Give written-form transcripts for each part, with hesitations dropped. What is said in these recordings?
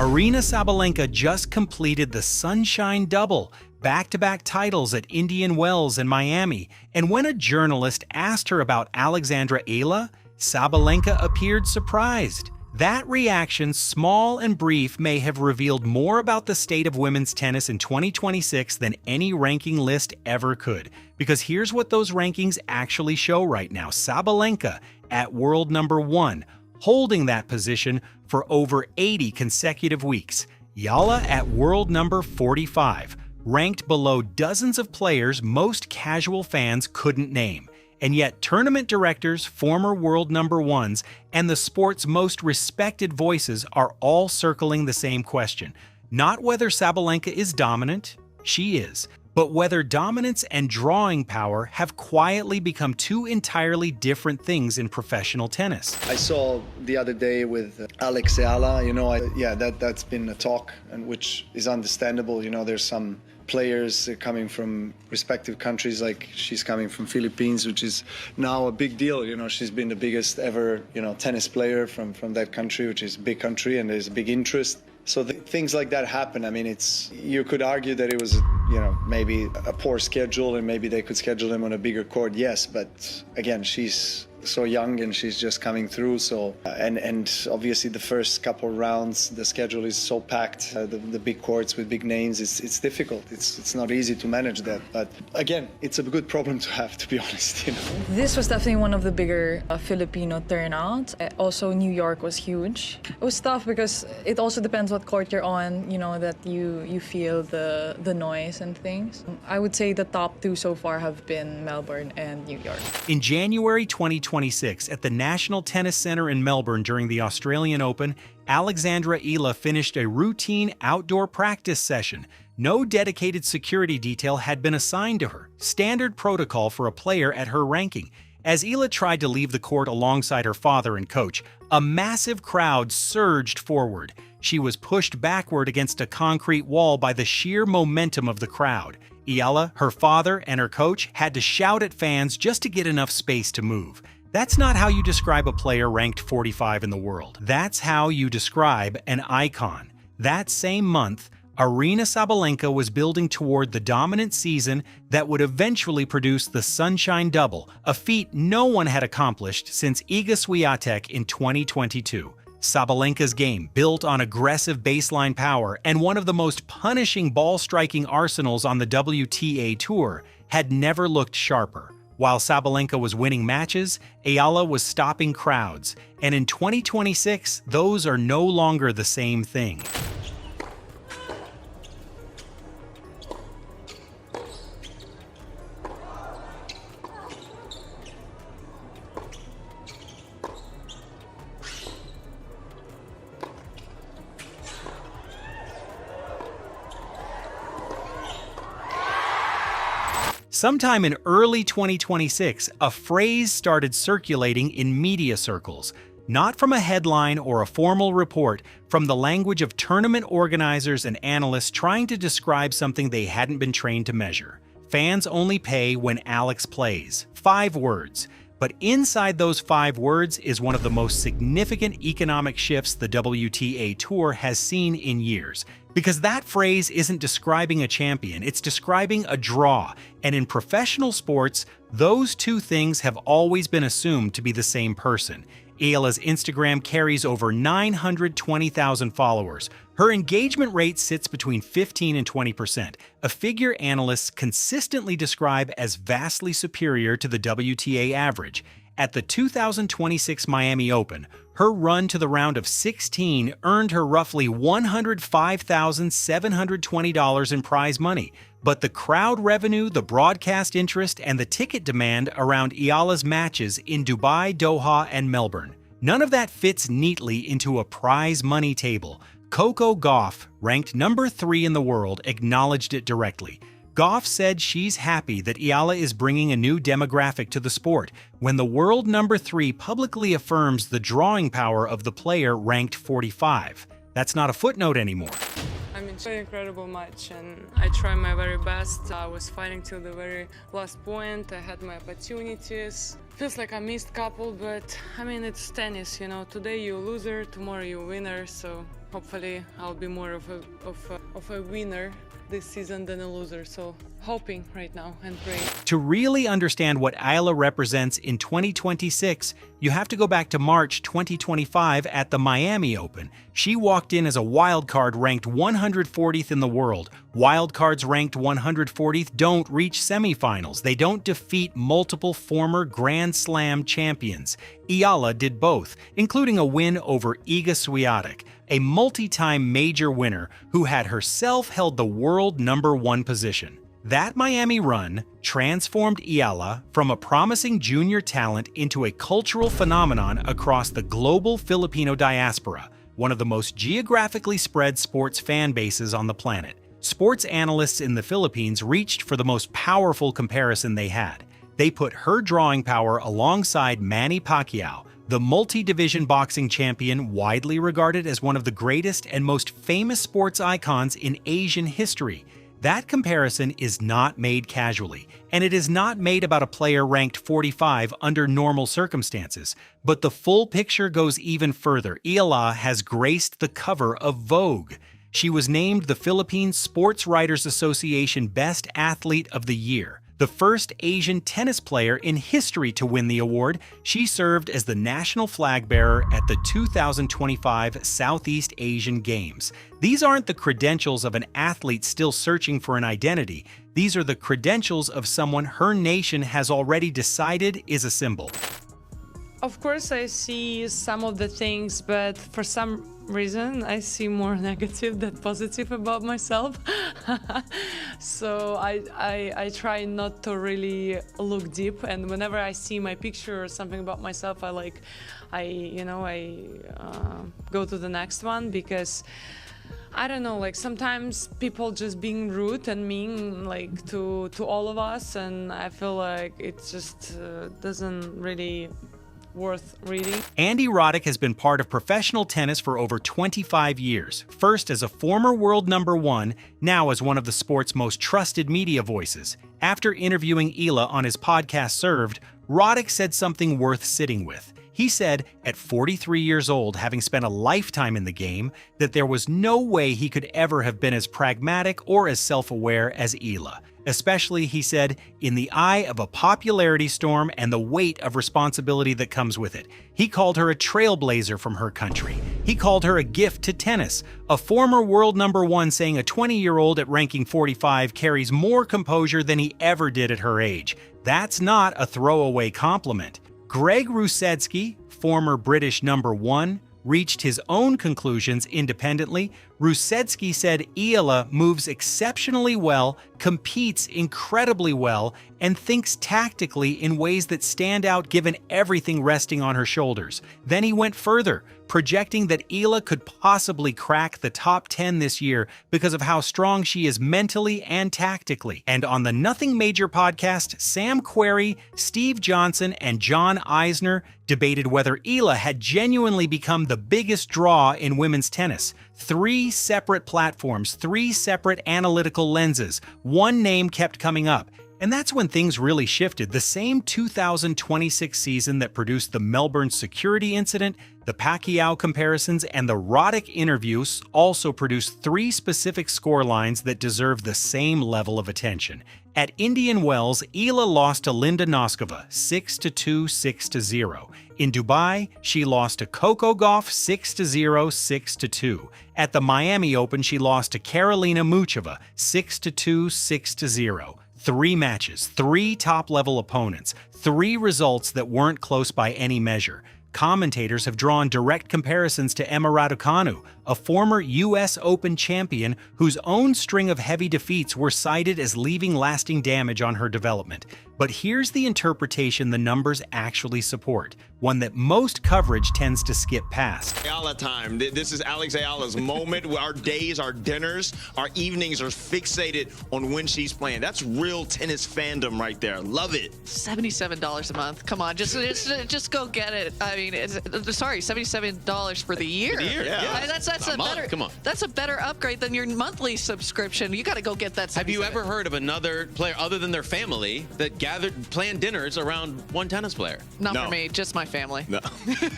Aryna Sabalenka just completed the Sunshine Double, back-to-back titles at Indian Wells and Miami, and when a journalist asked her about Alexandra Eala, Sabalenka appeared surprised. That reaction, small and brief, may have revealed more about the state of women's tennis in 2026 than any ranking list ever could. Because here's what those rankings actually show right now. Sabalenka at world number 1, holding that position for over 80 consecutive weeks. Eala at world number 45, ranked below dozens of players most casual fans couldn't name. And yet tournament directors, former world number 1s, and the sport's most respected voices are all circling the same question. Not whether Sabalenka is dominant, she is, but whether dominance and drawing power have quietly become two entirely different things in professional tennis. I saw the other day with Alex Eala, that's been a talk, and which is understandable. There's some players coming from respective countries, like she's coming from Philippines, which is now a big deal. She's been the biggest ever, tennis player from that country, which is a big country, and there's a big interest. So things like that happen. I mean, you could argue that it was, maybe a poor schedule, and maybe they could schedule them on a bigger court. Yes, but again, she's so young and she's just coming through. So and obviously the first couple rounds, the schedule is so packed. The big courts with big names, it's difficult. It's not easy to manage that. But again, it's a good problem to have, to be honest. This was definitely one of the bigger Filipino turnouts. Also, New York was huge. It was tough because it also depends what court you're on. That you feel the noise and things. I would say the top 2 so far have been Melbourne and New York. In January 2026, at the National Tennis Centre in Melbourne during the Australian Open, Alexandra Eala finished a routine outdoor practice session. No dedicated security detail had been assigned to her, standard protocol for a player at her ranking. As Eala tried to leave the court alongside her father and coach, a massive crowd surged forward. She was pushed backward against a concrete wall by the sheer momentum of the crowd. Eala, her father, and her coach had to shout at fans just to get enough space to move. That's not how you describe a player ranked 45 in the world. That's how you describe an icon. That same month, Aryna Sabalenka was building toward the dominant season that would eventually produce the Sunshine Double, a feat no one had accomplished since Iga Swiatek in 2022. Sabalenka's game, built on aggressive baseline power and one of the most punishing ball-striking arsenals on the WTA Tour, had never looked sharper. While Sabalenka was winning matches, Eala was stopping crowds, and in 2026, those are no longer the same thing. Sometime in early 2026, a phrase started circulating in media circles, not from a headline or a formal report, from the language of tournament organizers and analysts trying to describe something they hadn't been trained to measure. Fans only pay when Alex plays. 5 words. But inside those 5 words is one of the most significant economic shifts the WTA Tour has seen in years. Because that phrase isn't describing a champion, it's describing a draw. And in professional sports, those two things have always been assumed to be the same person. Eala's Instagram carries over 920,000 followers. Her engagement rate sits between 15 and 20%, a figure analysts consistently describe as vastly superior to the WTA average. At the 2026 Miami Open, her run to the round of 16 earned her roughly $105,720 in prize money. But the crowd revenue, the broadcast interest, and the ticket demand around Eala's matches in Dubai, Doha, and Melbourne, none of that fits neatly into a prize money table. Coco Gauff, ranked number 3 in the world, acknowledged it directly. Gauff said she's happy that Eala is bringing a new demographic to the sport when the world number 3 publicly affirms the drawing power of the player ranked 45. That's not a footnote anymore. I mean, it's an incredible match, and I tried my very best. I was fighting till the very last point. I had my opportunities. Feels like I missed couple, but I mean, it's tennis, you know. Today you loser, tomorrow you winner, so hopefully I'll be more of a winner this season than a loser. So hoping right now and praying. To really understand what Eala represents in 2026, you have to go back to March 2025 at the Miami Open. She walked in as a wild card ranked 140th in the world. Wild cards ranked 140th don't reach semifinals. They don't defeat multiple former Grand Slam champions. Eala did both, including a win over Iga Swiatek, a multi-time major winner who had herself held the world #1 position. That Miami run transformed Eala from a promising junior talent into a cultural phenomenon across the global Filipino diaspora, one of the most geographically spread sports fan bases on the planet. Sports analysts in the Philippines reached for the most powerful comparison they had. They put her drawing power alongside Manny Pacquiao, the multi-division boxing champion widely regarded as one of the greatest and most famous sports icons in Asian history. That comparison is not made casually, and it is not made about a player ranked 45 under normal circumstances. But the full picture goes even further. Eala has graced the cover of Vogue. She was named the Philippine Sports Writers Association Best Athlete of the Year. The first Asian tennis player in history to win the award, she served as the national flag bearer at the 2025 Southeast Asian Games. These aren't the credentials of an athlete still searching for an identity. These are the credentials of someone her nation has already decided is a symbol. Of course, I see some of the things, but for some reason, I see more negative than positive about myself. So I try not to really look deep, and whenever I see my picture or something about myself, I go to the next one, because I don't know, like sometimes people just being rude and mean, like to all of us, and I feel like it just doesn't really worth reading. Andy Roddick has been part of professional tennis for over 25 years, first as a former world #1, now as one of the sport's most trusted media voices. After interviewing Eala on his podcast Served, Roddick said something worth sitting with. He said, at 43 years old, having spent a lifetime in the game, that there was no way he could ever have been as pragmatic or as self-aware as Eala. Especially, he said, in the eye of a popularity storm and the weight of responsibility that comes with it. He called her a trailblazer from her country. He called her a gift to tennis. A former world #1 saying a 20-year-old at ranking 45 carries more composure than he ever did at her age. That's not a throwaway compliment. Greg Rusedski, former British #1, reached his own conclusions independently. Rusedski said Eala moves exceptionally well, competes incredibly well, and thinks tactically in ways that stand out given everything resting on her shoulders. Then he went further, projecting that Eala could possibly crack the top 10 this year because of how strong she is mentally and tactically. And on the Nothing Major podcast, Sam Querrey, Steve Johnson, and John Isner debated whether Eala had genuinely become the biggest draw in women's tennis. 3 separate platforms, 3 separate analytical lenses. One name kept coming up. And that's when things really shifted. The same 2026 season that produced the Melbourne security incident, the Pacquiao comparisons, and the Roddick interviews also produced 3 specific scorelines that deserve the same level of attention. At Indian Wells, Eala lost to Linda Noskova 6-2, 6-0. In Dubai, she lost to Coco Gauff 6-0, 6-2. At the Miami Open, she lost to Karolina Muchova 6-2, 6-0. 3 matches, 3 top-level opponents, 3 results that weren't close by any measure. Commentators have drawn direct comparisons to Emma Raducanu, a former US Open champion whose own string of heavy defeats were cited as leaving lasting damage on her development. But here's the interpretation the numbers actually support, one that most coverage tends to skip past. Eala time. This is Alex Eala's moment. Our days, our dinners, our evenings are fixated on when she's playing. That's real tennis fandom right there. Love it. $77 a month. Come on, just go get it. I mean, sorry, $77 for the year. For the year, yeah. That's a month. better. Come on. That's a better upgrade than your monthly subscription. You got to go get that. Have you 77. ever heard of another player other than their family that planned dinners around one tennis player? Not No. for me, just my family. No,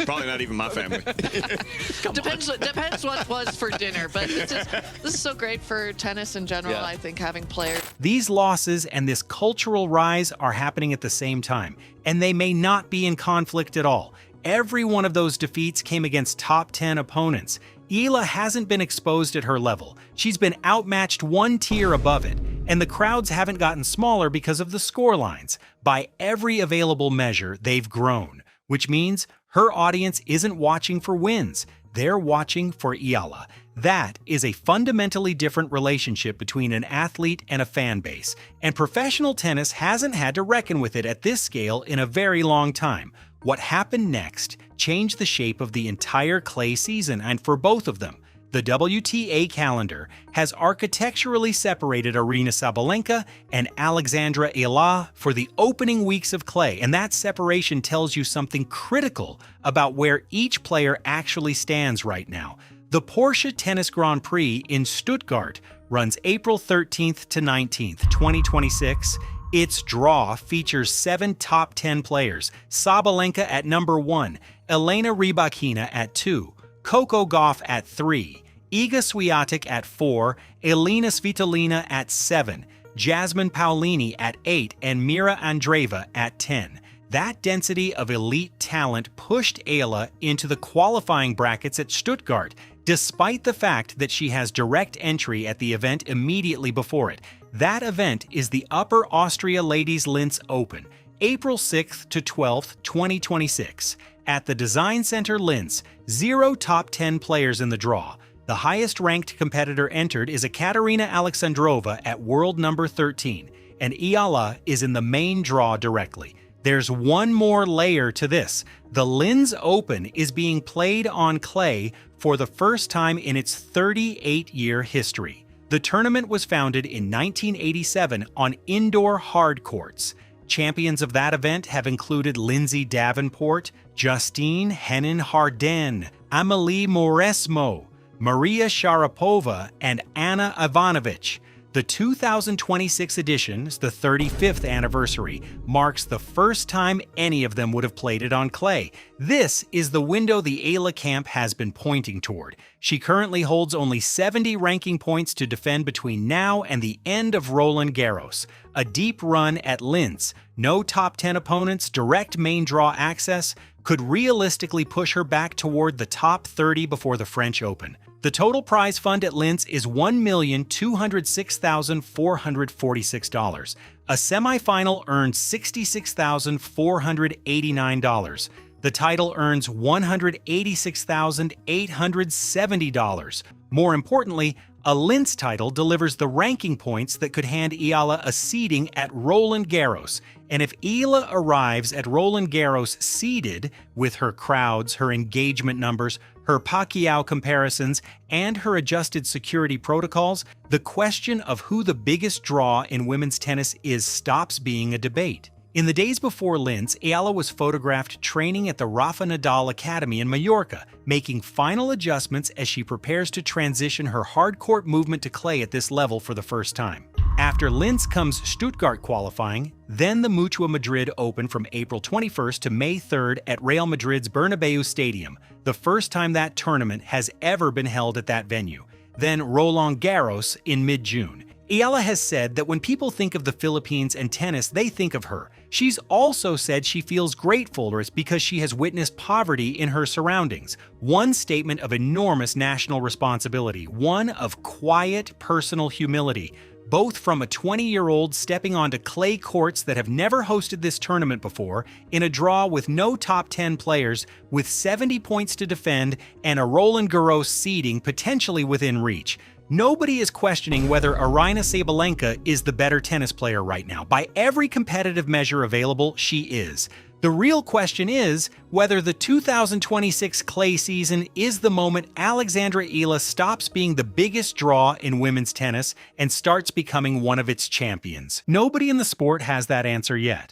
probably not even my family. Depends what was for dinner, but this is so great for tennis in general. Yeah. I think having players. These losses and this cultural rise are happening at the same time, and they may not be in conflict at all. Every one of those defeats came against top 10 opponents. Eala hasn't been exposed at her level. She's been outmatched one tier above it, and the crowds haven't gotten smaller because of the scorelines. By every available measure, they've grown, which means her audience isn't watching for wins. They're watching for Eala. That is a fundamentally different relationship between an athlete and a fan base, and professional tennis hasn't had to reckon with it at this scale in a very long time. What happened next changed the shape of the entire clay season, and for both of them, the WTA calendar has architecturally separated Aryna Sabalenka and Alexandra Eala for the opening weeks of clay, and that separation tells you something critical about where each player actually stands right now. The Porsche Tennis Grand Prix in Stuttgart runs April 13th to 19th, 2026. Its draw features 7 top 10 players: Sabalenka at number 1, Elena Rybakina at 2, Coco Gauff at 3, Iga Swiatek at 4, Elina Svitolina at 7, Jasmine Paolini at 8, and Mira Andreeva at 10. That density of elite talent pushed Eala into the qualifying brackets at Stuttgart, despite the fact that she has direct entry at the event immediately before it. That event is the Upper Austria Ladies Linz Open, April 6th to 12th, 2026. At the Design Center Linz, 0 top 10 players in the draw. The highest-ranked competitor entered is Ekaterina Alexandrova at world number 13, and Eala is in the main draw directly. There's one more layer to this. The Linz Open is being played on clay for the first time in its 38-year history. The tournament was founded in 1987 on indoor hard courts. Champions of that event have included Lindsay Davenport, Justine Henin-Hardenne, Amelie Mauresmo, Maria Sharapova, and Anna Ivanovic. The 2026 edition's, the 35th anniversary, marks the first time any of them would have played it on clay. This is the window the Eala camp has been pointing toward. She currently holds only 70 ranking points to defend between now and the end of Roland Garros. A deep run at Linz, no top 10 opponents, direct main draw access, could realistically push her back toward the top 30 before the French Open. The total prize fund at Linz is $1,206,446. A semifinal earns $66,489. The title earns $186,870. More importantly, a Linz title delivers the ranking points that could hand Eala a seeding at Roland Garros. And if Eala arrives at Roland Garros seeded, with her crowds, her engagement numbers, her Pacquiao comparisons, and her adjusted security protocols, the question of who the biggest draw in women's tennis is stops being a debate. In the days before Linz, Eala was photographed training at the Rafa Nadal Academy in Mallorca, making final adjustments as she prepares to transition her hard-court movement to clay at this level for the first time. After Linz comes Stuttgart qualifying, then the Mutua Madrid Open from April 21st to May 3rd at Real Madrid's Bernabeu Stadium, the first time that tournament has ever been held at that venue. Then Roland Garros in mid-June. Eala has said that when people think of the Philippines and tennis, they think of her. She's also said she feels grateful for it because she has witnessed poverty in her surroundings. One statement of enormous national responsibility, one of quiet personal humility, both from a 20-year-old stepping onto clay courts that have never hosted this tournament before, in a draw with no top 10 players, with 70 points to defend, and a Roland Garros seeding potentially within reach. Nobody is questioning whether Aryna Sabalenka is the better tennis player right now. By every competitive measure available, she is. The real question is whether the 2026 clay season is the moment Alexandra Eala stops being the biggest draw in women's tennis and starts becoming one of its champions. Nobody in the sport has that answer yet.